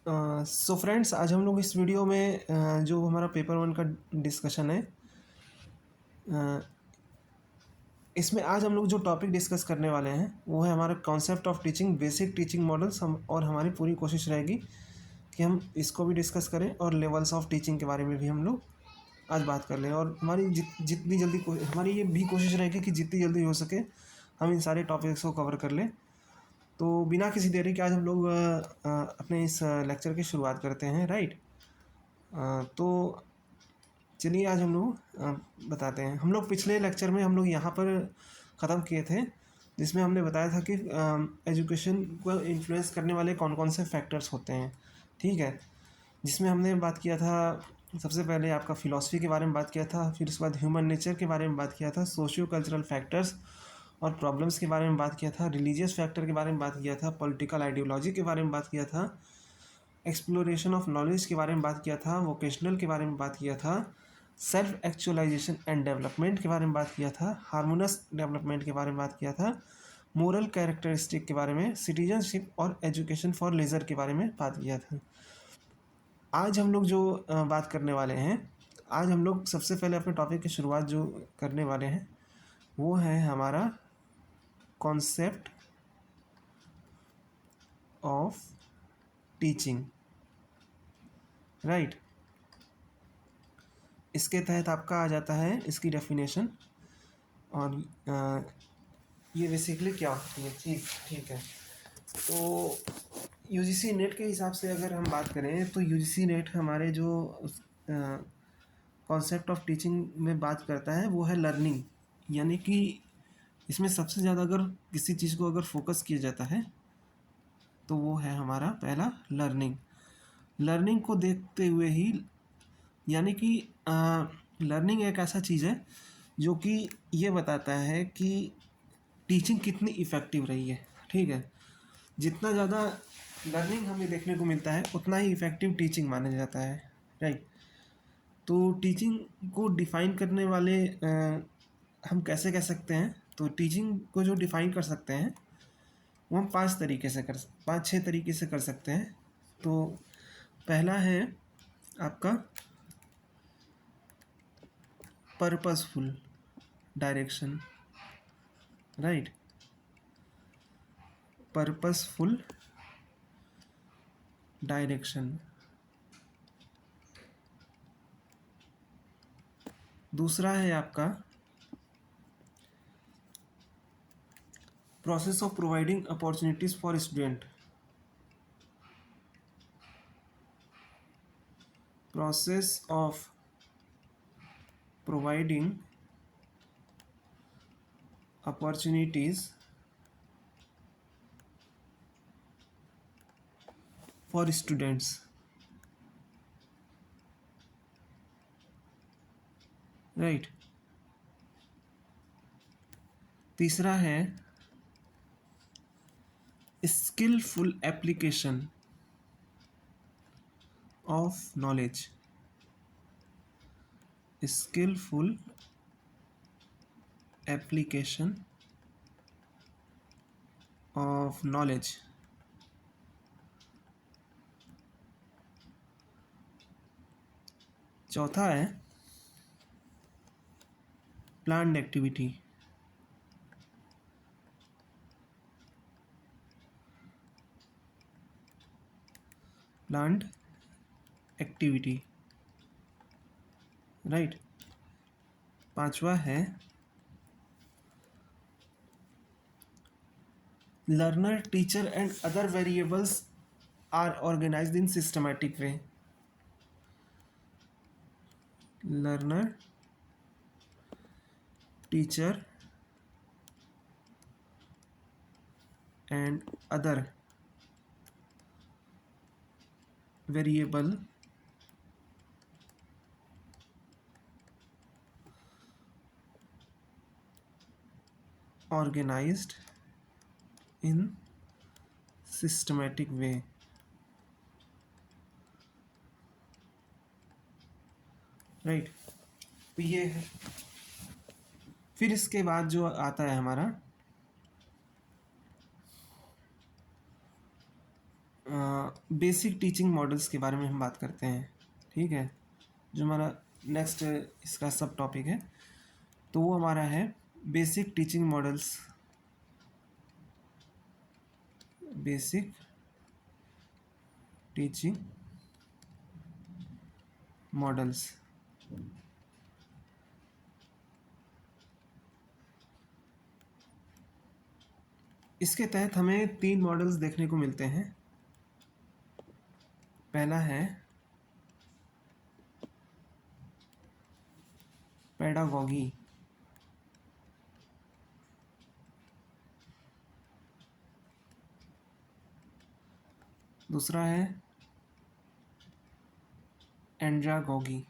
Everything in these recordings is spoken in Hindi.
सो फ्रेंड्स, आज हम लोग इस वीडियो में जो हमारा पेपर 1 का डिस्कशन है, इसमें आज हम लोग जो टॉपिक डिस्कस करने वाले हैं वो है हमारा concept of teaching, basic teaching models. और हमारी पूरी कोशिश रहेगी कि हम इसको भी डिस्कस करें और लेवल्स ऑफ टीचिंग के बारे में भी हम लोग आज बात कर लें। और हमारी जितनी जल्दी हमारी ये भी कोशिश रहेगी कि जितनी जल्दी हो सके हम इन सारे टॉपिक्स को कवर कर लें। तो बिना किसी देरी के आज हम लोग अपने इस लेक्चर की शुरुआत करते हैं, राइट। तो चलिए आज हम लोग बताते हैं। हम लोग पिछले लेक्चर में हम लोग यहाँ पर ख़त्म किए थे, जिसमें हमने बताया था कि एजुकेशन को इन्फ्लुएंस करने वाले कौन कौन से फैक्टर्स होते हैं, ठीक है। जिसमें हमने बात किया था, सबसे पहले आपका फ़िलॉसफी के बारे में बात किया था, फिर उसके बाद ह्यूमन नेचर के बारे में बात किया था, सोशियो कल्चरल फैक्टर्स और प्रॉब्लम्स के बारे में बात किया था, रिलीजियस फैक्टर के बारे में बात किया था, पॉलिटिकल आइडियोलॉजी के बारे में बात किया था, एक्सप्लोरेशन ऑफ नॉलेज के बारे में बात किया था, वोकेशनल के बारे में बात किया था, सेल्फ एक्चुअलाइजेशन एंड डेवलपमेंट के बारे में बात किया था, हार्मोनस डेवलपमेंट के बारे में बात किया था, मोरल कैरेक्टरिस्टिक के बारे में, सिटीजनशिप और एजुकेशन फॉर लेजर के बारे में बात किया था। आज हम लोग जो बात करने वाले हैं, आज हम लोग सबसे पहले अपने टॉपिक की शुरुआत जो करने वाले हैं वो है हमारा कॉन्सेप्ट ऑफ टीचिंग, राइट। इसके तहत आपका आ जाता है इसकी डेफिनेशन, और ये बेसिकली क्या होती है, ठीक है। तो यूजीसी नेट के हिसाब से अगर हम बात करें तो यूजीसी नेट हमारे जो कॉन्सेप्ट ऑफ टीचिंग में बात करता है वो है लर्निंग। यानी कि इसमें सबसे ज़्यादा अगर किसी चीज़ को अगर फोकस किया जाता है तो वो है हमारा पहला लर्निंग। लर्निंग को देखते हुए ही, यानी कि लर्निंग एक ऐसा चीज़ है जो कि ये बताता है कि टीचिंग कितनी इफ़ेक्टिव रही है, ठीक है। जितना ज़्यादा लर्निंग हमें देखने को मिलता है उतना ही इफ़ेक्टिव टीचिंग माना जाता है, राइट। तो टीचिंग को डिफ़ाइन करने वाले हम कैसे कह सकते हैं, तो टीचिंग को जो डिफ़ाइन कर सकते हैं वो हम 5-6 तरीके से कर सकते हैं। तो पहला है आपका purposeful direction, right. Purposeful direction. दूसरा है आपका process of providing opportunities for student. Process of providing opportunities for students, right. तीसरा है skilful application of knowledge. Skilful application of knowledge. चौथा है planned activity. Planned activity, right. पांचवा है learner, teacher and other variables are organized in systematic way. Learner, teacher and other variable organized in systematic way, right. तो ये है। फिर इसके बाद जो आता है हमारा बेसिक टीचिंग मॉडल्स के बारे में हम बात करते हैं, ठीक है, जो हमारा नेक्स्ट इसका सब टॉपिक है। तो वो हमारा है basic teaching models, basic teaching models. इसके तहत हमें 3 मॉडल्स देखने को मिलते हैं। पहला है पेडागॉगी, दूसरा है एंड्रागॉगी,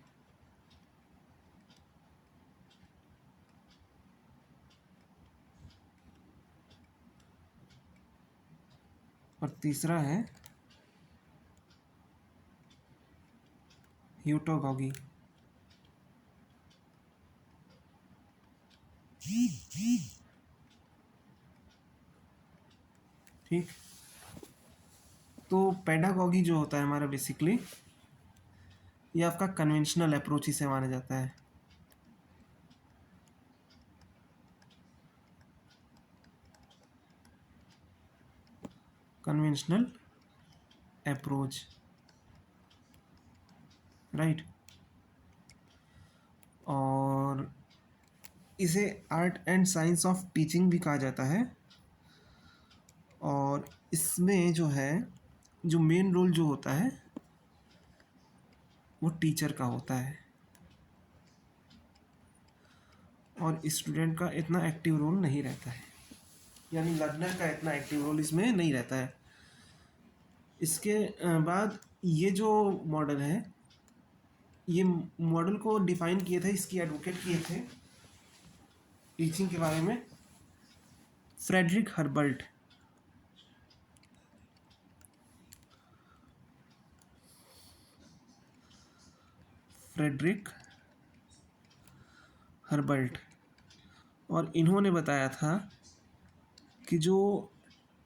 और तीसरा है ह्यूटोगॉगी। ठीक, तो पेडागॉगी जो होता है हमारा बेसिकली ये आपका कन्वेंशनल अप्रोच ही से माना जाता है। Conventional approach, right. और इसे art and science of teaching भी कहा जाता है। और इसमें जो है, जो मेन रोल जो होता है वो टीचर का होता है, और स्टूडेंट का इतना एक्टिव रोल नहीं रहता है, यानी लर्नर का इतना एक्टिव रोल इसमें नहीं रहता है। इसके बाद ये जो मॉडल है, ये मॉडल को डिफाइन किए थे, इसकी एडवोकेट किए थे टीचिंग के बारे में फ्रेडरिक हर्बर्ट। फ्रेडरिक हर्बर्ट, और इन्होंने बताया था कि जो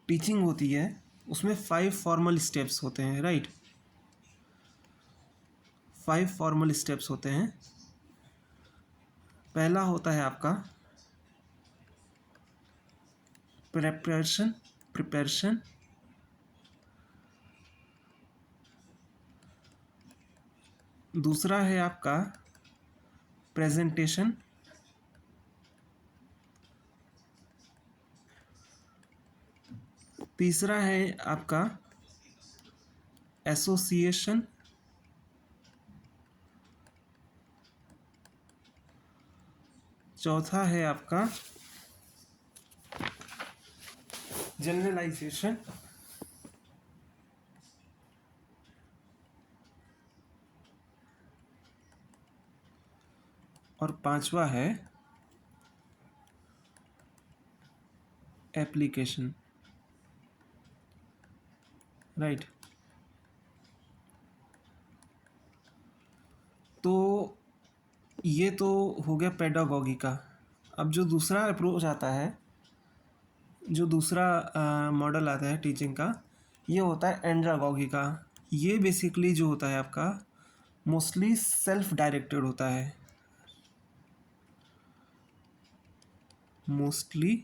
टीचिंग होती है उसमें 5 फॉर्मल स्टेप्स होते हैं, राइट। 5 फॉर्मल स्टेप्स होते हैं। पहला होता है आपका प्रिपरेशन, दूसरा है आपका प्रेजेंटेशन, तीसरा है आपका एसोसिएशन, चौथा है आपका जनरलाइजेशन, और पांचवा है एप्लीकेशन, राइट। तो ये तो हो गया पेडागॉगी का। अब जो दूसरा अप्रोच आता है, जो दूसरा मॉडल आता है टीचिंग का, ये होता है एंड्रागॉगी का। ये बेसिकली जो होता है आपका मोस्टली सेल्फ डायरेक्टेड होता है, मोस्टली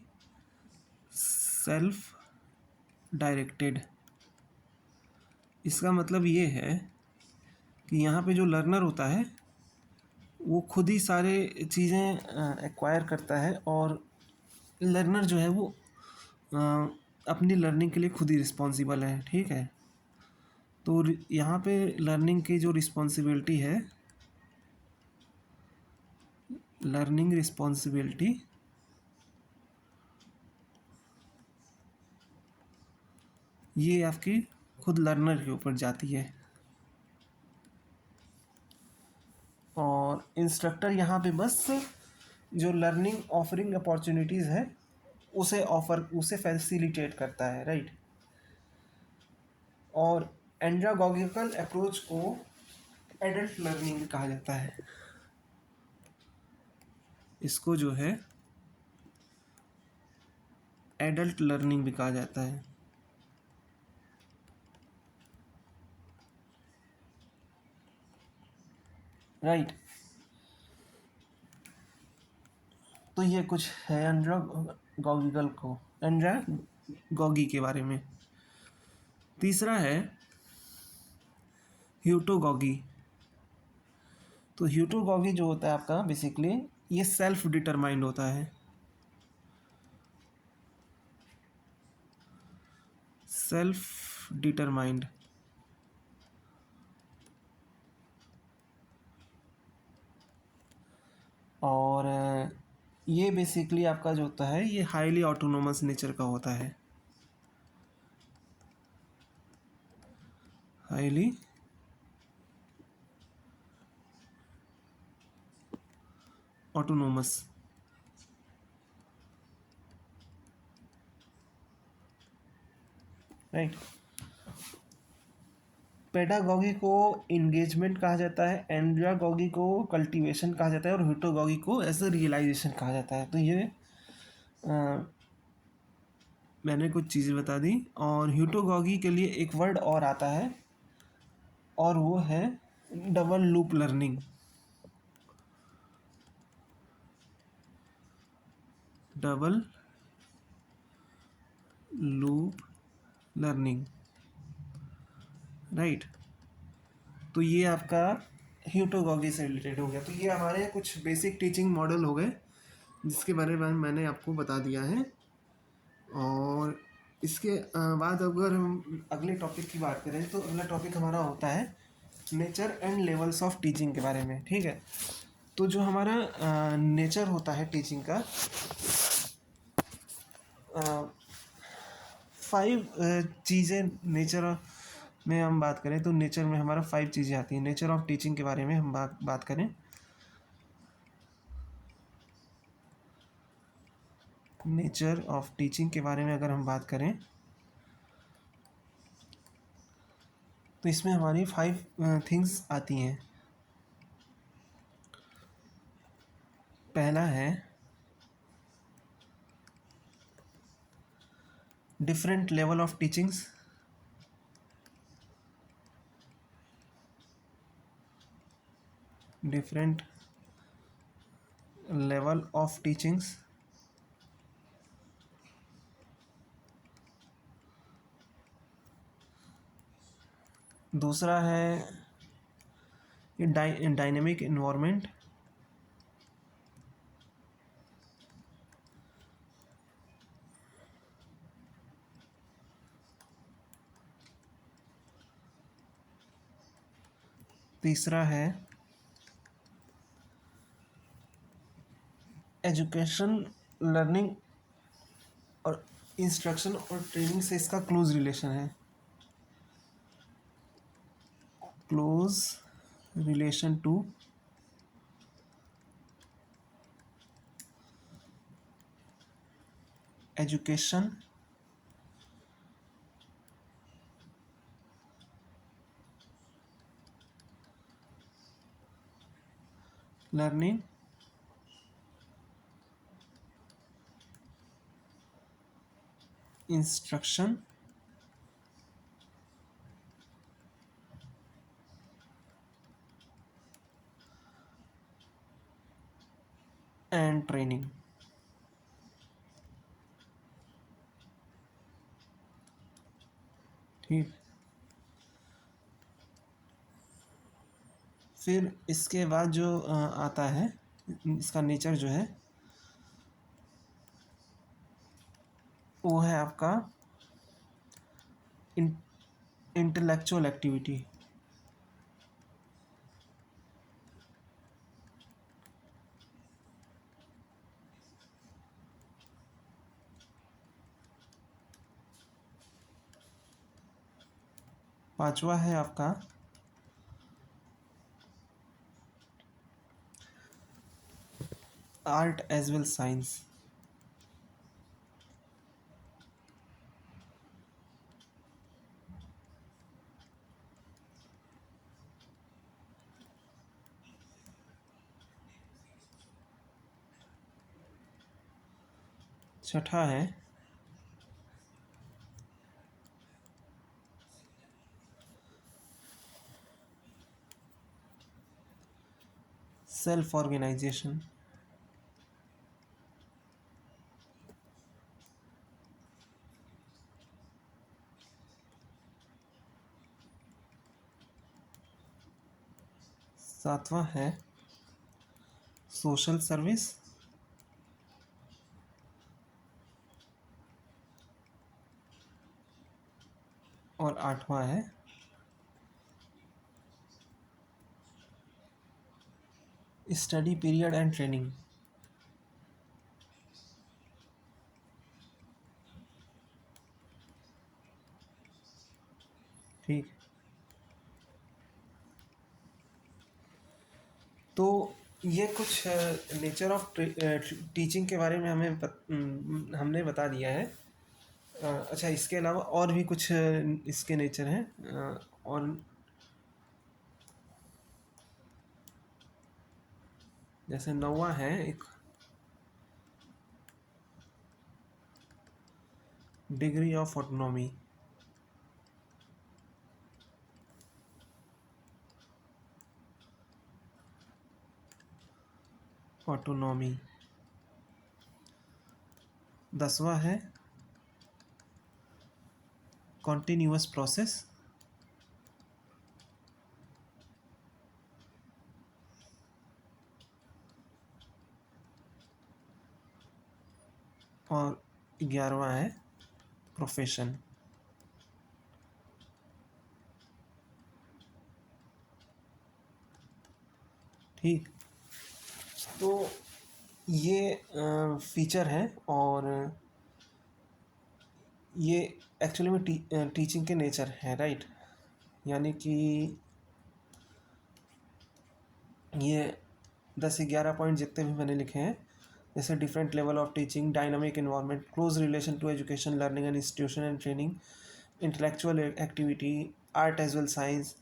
सेल्फ डायरेक्टेड। इसका मतलब ये है कि यहाँ पे जो लर्नर होता है वो खुद ही सारे चीज़ें एक्वायर करता है, और लर्नर जो है वो अपनी लर्निंग के लिए खुद ही रिस्पॉन्सिबल है, ठीक है। तो यहाँ पे लर्निंग की जो रिस्पॉन्सिबिलिटी है, लर्निंग रिस्पॉन्सिबिलिटी ये आपकी खुद लर्नर के ऊपर जाती है, और इंस्ट्रक्टर यहाँ पे बस जो लर्निंग ऑफरिंग अपॉर्चुनिटीज़ है उसे फैसिलिटेट करता है, राइट। और एंड्रागॉगिकल अप्रोच को एडल्ट लर्निंग कहा जाता है। इसको जो है एडल्ट लर्निंग भी कहा जाता है। राइट। तो ये कुछ है एंड्रागॉगी के बारे में। तीसरा है ह्यूटोगॉगी। तो ह्यूटोगॉगी जो होता है आपका बेसिकली ये सेल्फ डिटरमाइंड होता है, सेल्फ डिटरमाइंड। और ये बेसिकली आपका जो होता है ये हाईली ऑटोनोमस नेचर का होता है, हाईली ऑटोनोमस। राइट। पेडागॉगी को इंगेजमेंट कहा जाता है, एंड्रागॉगी को कल्टीवेशन कहा जाता है और ह्यूटोगॉगी को एज अ रियलाइजेशन कहा जाता है। तो ये मैंने कुछ चीज़ें बता दी। और ह्यूटोगॉगी के लिए एक वर्ड और आता है और वो है double loop learning. Double loop learning. Right. तो ये आपका ह्यूटोगॉगी से रिलेटेड हो गया। तो ये हमारे कुछ बेसिक टीचिंग मॉडल हो गए जिसके बारे में मैंने आपको बता दिया है। और इसके बाद अगर हम अगले टॉपिक की बात करें तो अगला टॉपिक हमारा होता है nature and levels of teaching के बारे में। ठीक है। तो जो हमारा नेचर होता है टीचिंग का, 5 चीज़ें नेचर में हम बात करें तो नेचर में हमारा 5 चीज़ें आती हैं। नेचर ऑफ टीचिंग के बारे में हम बात करें, नेचर ऑफ टीचिंग के बारे में अगर हम बात करें तो इसमें हमारी 5 थिंग्स आती हैं। पहला है different level of teachings. Different level of teachings. दूसरा है डायनेमिक इन्वायरमेंट। तीसरा है एजुकेशन, लर्निंग और इंस्ट्रक्शन और ट्रेनिंग से इसका क्लोज रिलेशन है, close relation to education, learning instruction and training. ठीक। फिर इसके बाद जो आता है इसका नेचर जो है वो है आपका इंटेलेक्चुअल एक्टिविटी। पांचवा है आपका आर्ट एज वेल साइंस। छठा है सेल्फ ऑर्गेनाइजेशन। सातवां है सोशल सर्विस। और आठवां है स्टडी पीरियड एंड ट्रेनिंग। ठीक। तो ये कुछ नेचर ऑफ टीचिंग के बारे में हमने बता दिया है। अच्छा, इसके अलावा और भी कुछ इसके नेचर हैं। और जैसे 9वां है एक डिग्री ऑफ ऑटोनॉमी। ऑटोनॉमी। 10वां है कॉन्टिन्यूअस प्रोसेस। और 11वां है प्रोफेशन। ठीक। तो ये फीचर है और ये एक्चुअली में टीचिंग के नेचर है, राइट। यानी कि ये 10-11 पॉइंट जितने भी मैंने लिखे हैं, जैसे different level of teaching, dynamic environment, close relation to education, learning and institution and training, intellectual activity, art as well science,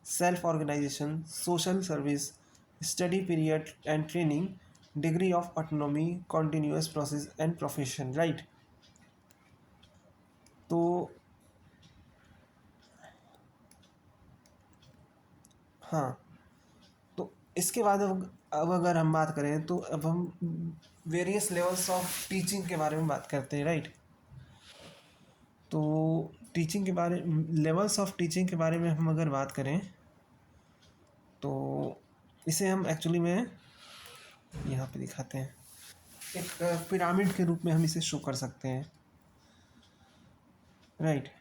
self organisation, social service, study period and training, degree of autonomy, continuous process and profession, right. तो हाँ, तो इसके बाद अब अगर हम बात करें तो अब हम वेरियस लेवल्स ऑफ टीचिंग के बारे में बात करते हैं, राइट। तो टीचिंग के बारे लेवल्स ऑफ टीचिंग के बारे में हम अगर बात करें तो इसे हम एक्चुअली में यहाँ पे दिखाते हैं, एक पिरामिड के रूप में हम इसे शो कर सकते हैं, राइट।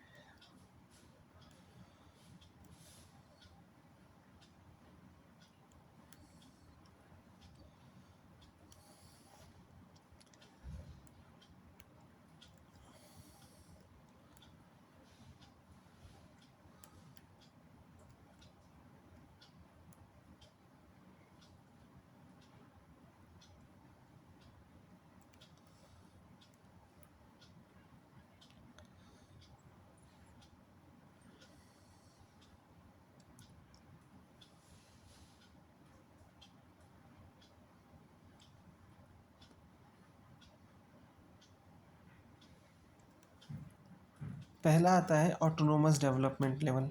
पहला आता है autonomous development level.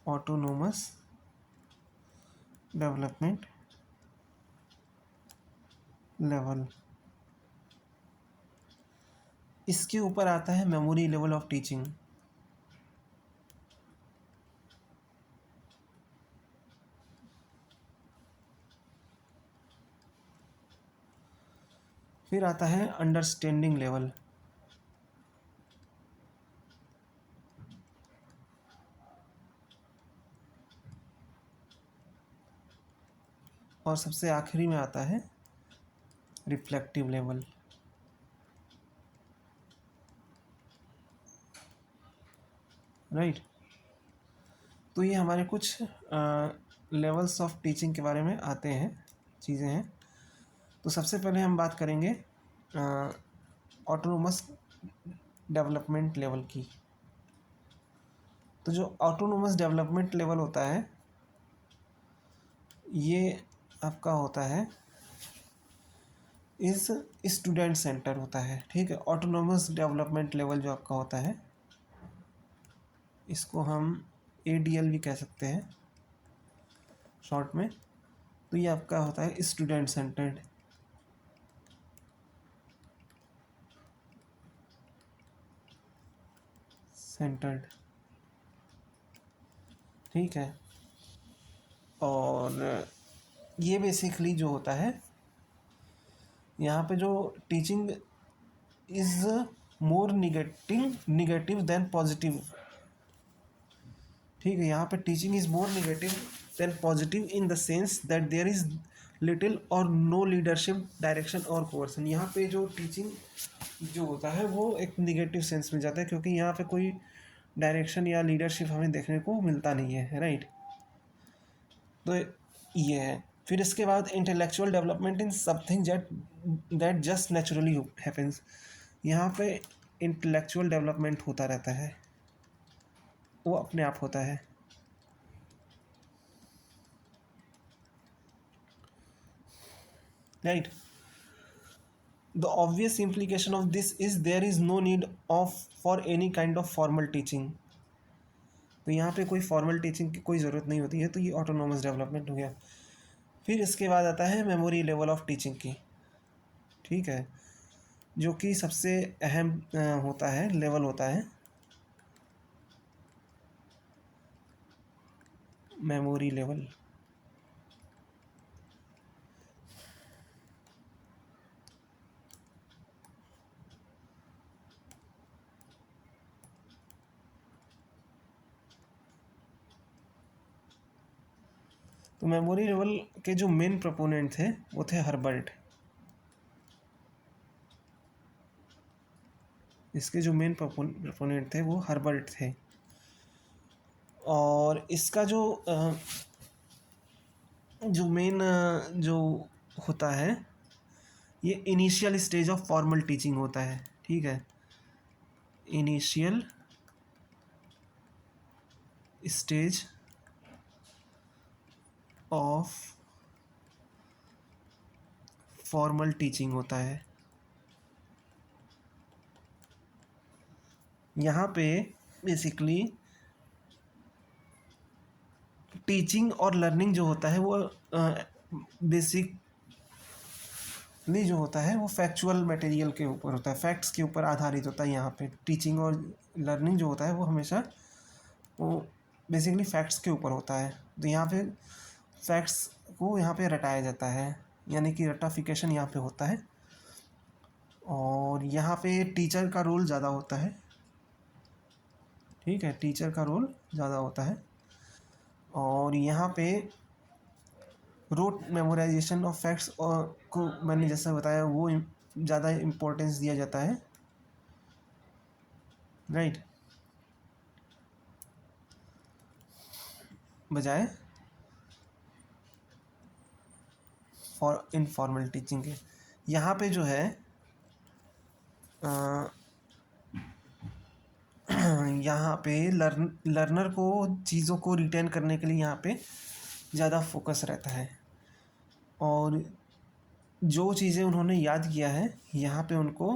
Autonomous development level. इसके ऊपर आता है मेमोरी लेवल ऑफ टीचिंग। फिर आता है अंडरस्टैंडिंग लेवल। और सबसे आखिरी में आता है रिफ्लेक्टिव लेवल। राइट। तो ये हमारे कुछ लेवल्स ऑफ टीचिंग के बारे में आते हैं, चीज़ें हैं। तो सबसे पहले हम बात करेंगे ऑटोनोमस डेवलपमेंट लेवल की। तो जो ऑटोनोमस डेवलपमेंट लेवल होता है ये आपका होता है इस स्टूडेंट सेंटर होता है, ठीक है। ऑटोनोमस डेवलपमेंट लेवल जो आपका होता है इसको हम ADL भी कह सकते हैं शॉर्ट में। तो ये आपका होता है स्टूडेंट सेंटर्ड। ठीक है। और ये बेसिकली जो होता है यहाँ पे जो teaching is more negative than positive. ठीक है, यहाँ पे teaching is more negative than positive in the sense that there is little और नो लीडरशिप डायरेक्शन और कोर्सन। यहाँ पे जो टीचिंग जो होता है वो एक निगेटिव सेंस में जाता है, क्योंकि यहाँ पे कोई डायरेक्शन या लीडरशिप हमें देखने को मिलता नहीं है, राइट। तो ये है। फिर इसके बाद intellectual development in something that just naturally happens. यहाँ पे इंटेलेक्चुअल डेवलपमेंट होता रहता है, वो अपने आप होता है। Right. The obvious implication of this is there is no need of for any kind of formal teaching. तो यहाँ पे कोई फॉर्मल टीचिंग की कोई ज़रूरत नहीं होती है, तो ये ऑटोनोमस डेवलपमेंट हो गया। फिर इसके बाद आता है मेमोरी लेवल ऑफ टीचिंग की। ठीक है, जो कि सबसे अहम होता है, लेवल होता है मेमोरी लेवल। तो मेमोरी लेवल के जो मेन प्रोपोनेंट थे वो थे हर्बर्ट। इसके जो मेन प्रोपोनेंट थे वो हर्बर्ट थे। और इसका जो मेन जो होता है, ये initial stage of formal teaching होता है। ठीक है, initial stage of formal teaching होता है। यहाँ पे बेसिकली टीचिंग और लर्निंग जो होता है वो बेसिकली जो होता है वो फैक्चुअल मटेरियल के ऊपर होता है, फैक्ट्स के ऊपर आधारित होता है। यहाँ पे टीचिंग और लर्निंग जो होता है वो हमेशा वो बेसिकली फैक्ट्स के ऊपर होता है। तो यहाँ पे फैक्ट्स को यहाँ पे रटाया जाता है, यानी कि रटाफिकेशन यहाँ पे होता है। और यहाँ पे टीचर का रोल ज़्यादा होता है। ठीक है, टीचर का रोल ज़्यादा होता है। और यहाँ पे रोट मेमोराइजेशन ऑफ फैक्ट्स और को मैंने जैसा बताया वो ज़्यादा इम्पोर्टेंस दिया जाता है, राइट, बजाय फॉर इनफॉर्मल टीचिंग के। यहाँ पे जो है यहाँ पे लर्नर को चीज़ों को रिटेन करने के लिए यहाँ पे ज़्यादा फोकस रहता है। और जो चीज़ें उन्होंने याद किया है यहाँ पे उनको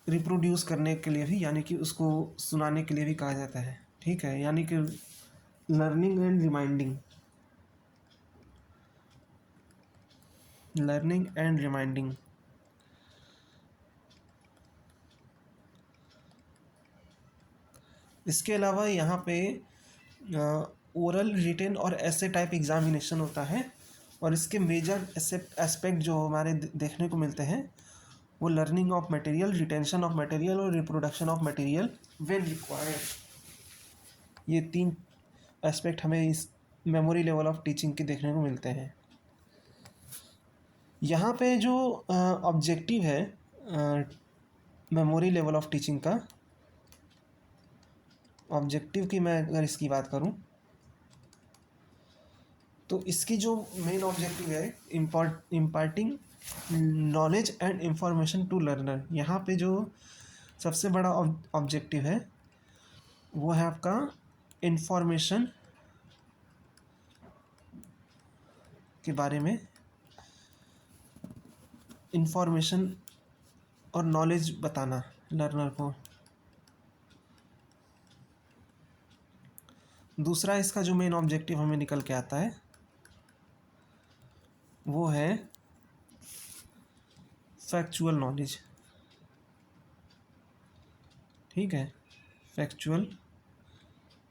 रिप्रोड्यूस करने के लिए भी, यानी कि उसको सुनाने के लिए भी कहा जाता है। ठीक है, यानी कि learning and reminding, learning and reminding. इसके अलावा यहाँ पे ओरल, रिटेन और ऐसे टाइप एग्जामिनेशन होता है। और इसके मेजर एस्पेक्ट जो हमारे देखने को मिलते हैं वो learning of material, retention of material और reproduction of material when required. ये 3 एस्पेक्ट हमें इस मेमोरी लेवल ऑफ टीचिंग के देखने को मिलते हैं। यहाँ पे जो ऑब्जेक्टिव है मेमोरी लेवल ऑफ टीचिंग का, ऑब्जेक्टिव की मैं अगर इसकी बात करूँ तो इसकी जो मेन ऑब्जेक्टिव है imparting knowledge and information to learner. यहाँ पे जो सबसे बड़ा ऑब्जेक्टिव है वो है आपका इंफॉर्मेशन के बारे में, इंफॉर्मेशन और नॉलेज बताना लर्नर को। दूसरा इसका जो मेन ऑब्जेक्टिव हमें निकल के आता है वो है फैक्चुअल नॉलेज। ठीक है, फैक्चुअल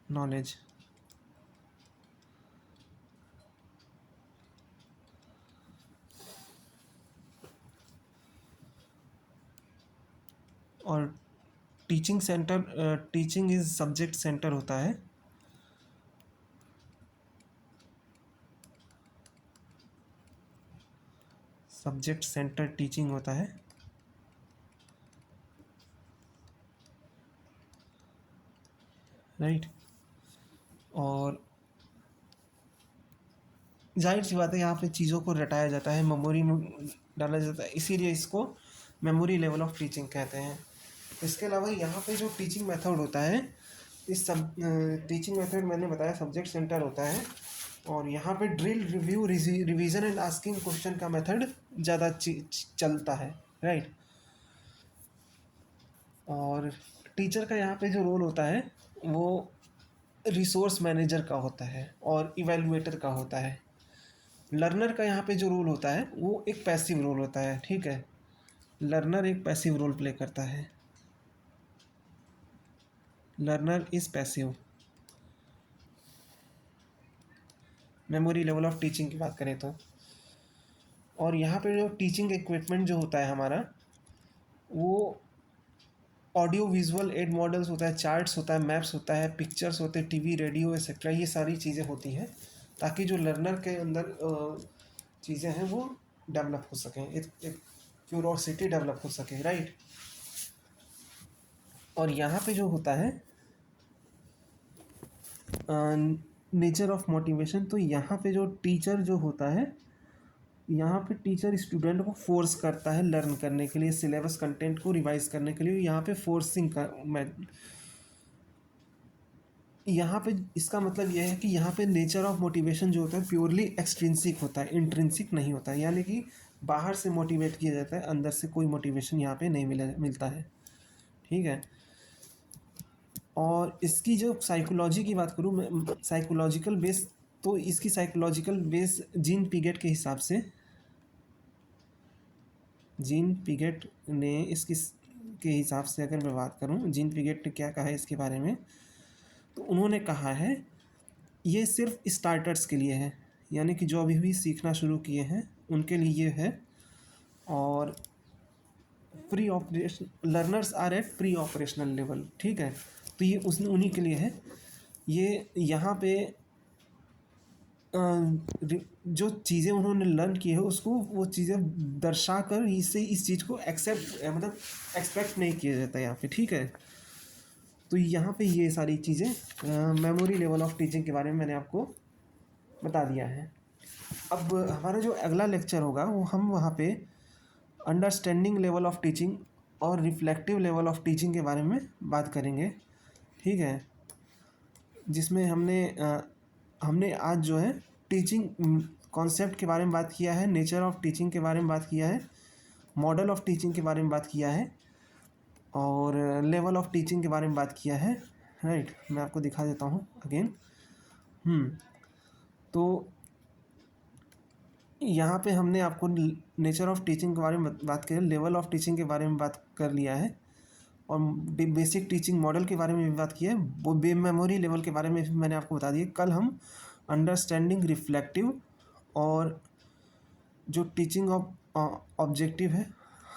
नॉलेज। और टीचिंग इज सब्जेक्ट सेंटर होता है। सब्जेक्ट सेंटर टीचिंग होता है। राइट। और जाहिर सी बात है यहाँ पे चीज़ों को रटाया जाता है, मेमोरी में डाला जाता है, इसीलिए इसको मेमोरी लेवल ऑफ टीचिंग कहते हैं। इसके अलावा यहाँ पे जो टीचिंग मेथड होता है, इस सब टीचिंग मेथड मैंने बताया सब्जेक्ट सेंटर होता है। और यहाँ पे drill, review, revision and asking question का मेथड ज़्यादा चलता है। राइट। और टीचर का यहाँ पे जो रोल होता है वो रिसोर्स मैनेजर का होता है और इवेलुएटर का होता है। लर्नर का यहाँ पे जो रोल होता है वो एक पैसिव रोल होता है। ठीक है, लर्नर एक पैसिव रोल प्ले करता है। Learner is passive. Memory level of teaching की बात करें तो। और यहाँ पे जो टीचिंग इक्विपमेंट जो होता है हमारा, वो ऑडियो विजुअल एड मॉडल्स होता है, चार्ट्स होता है, मैप्स होता है, पिक्चर्स होते हैं, टीवी, रेडियो एक्सेट्रा, ये सारी चीज़ें होती हैं ताकि जो लर्नर के अंदर चीज़ें हैं वो डेवलप हो सकें, एक क्यूरोसिटी डेवलप हो सके। राइट। और यहाँ पे जो होता है नेचर ऑफ मोटिवेशन, तो यहाँ पे जो टीचर जो होता है, यहाँ पे टीचर स्टूडेंट को फोर्स करता है लर्न करने के लिए, सिलेबस कंटेंट को रिवाइज करने के लिए। यहाँ पे फोर्सिंग का यहाँ पे इसका मतलब यह है कि यहाँ पे नेचर ऑफ मोटिवेशन जो होता है प्योरली एक्सट्रिंसिक होता है, इंट्रिंसिक नहीं होता है। यानी कि बाहर से मोटिवेट किया जाता है, अंदर से कोई मोटिवेशन यहाँ पे नहीं मिलता है। ठीक है। और इसकी जो साइकोलॉजी की बात करूँ मैं, साइकोलॉजिकल बेस, तो इसकी साइकोलॉजिकल बेस जीन पिगेट के हिसाब से, जीन पिगेट ने इसकी के हिसाब से अगर मैं बात करूँ, जीन पिगेट ने क्या कहा है इसके बारे में, तो उन्होंने कहा है ये सिर्फ स्टार्टर्स के लिए है, यानी कि जो अभी भी सीखना शुरू किए हैं उनके लिए ये है। और pre operation learners are at pre operational level. ठीक है, तो ये उन्हीं के लिए है। ये यहाँ पे जो चीज़ें उन्होंने लर्न की है उसको वो चीज़ें दर्शा कर इससे इस चीज़ को एक्सेप्ट मतलब एक्सपेक्ट नहीं किया जाता यहाँ पे। ठीक है, तो यहाँ पे ये सारी चीज़ें मेमोरी लेवल ऑफ टीचिंग के बारे में मैंने आपको बता दिया है। अब हमारा जो अगला लेक्चर होगा वो हम वहाँ पे अंडरस्टैंडिंग लेवल ऑफ टीचिंग और रिफ्लेक्टिव लेवल ऑफ टीचिंग के बारे में बात करेंगे। ठीक है, जिसमें हमने आज जो है टीचिंग कॉन्सेप्ट के बारे में बात किया है, नेचर ऑफ टीचिंग के बारे में बात किया है, मॉडल ऑफ टीचिंग के बारे में बात किया है और लेवल ऑफ टीचिंग के बारे में बात किया है। राइट, मैं आपको दिखा देता हूँ अगेन। तो यहाँ पे हमने आपको नेचर ऑफ टीचिंग के बारे में बात करी, लेवल ऑफ टीचिंग के बारे में बात कर लिया है और बेसिक टीचिंग मॉडल के बारे में भी बात की है। वो मेमोरी लेवल के बारे में भी मैंने आपको बता दिया। कल हम अंडरस्टैंडिंग, रिफ्लेक्टिव और जो टीचिंग ऑब्जेक्टिव है,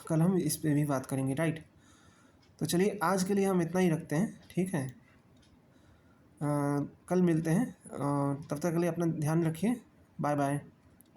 कल हम इस पे भी बात करेंगे। राइट, तो चलिए आज के लिए हम इतना ही रखते हैं। ठीक है, कल मिलते हैं। तब तक के लिए अपना ध्यान रखिए। Bye bye.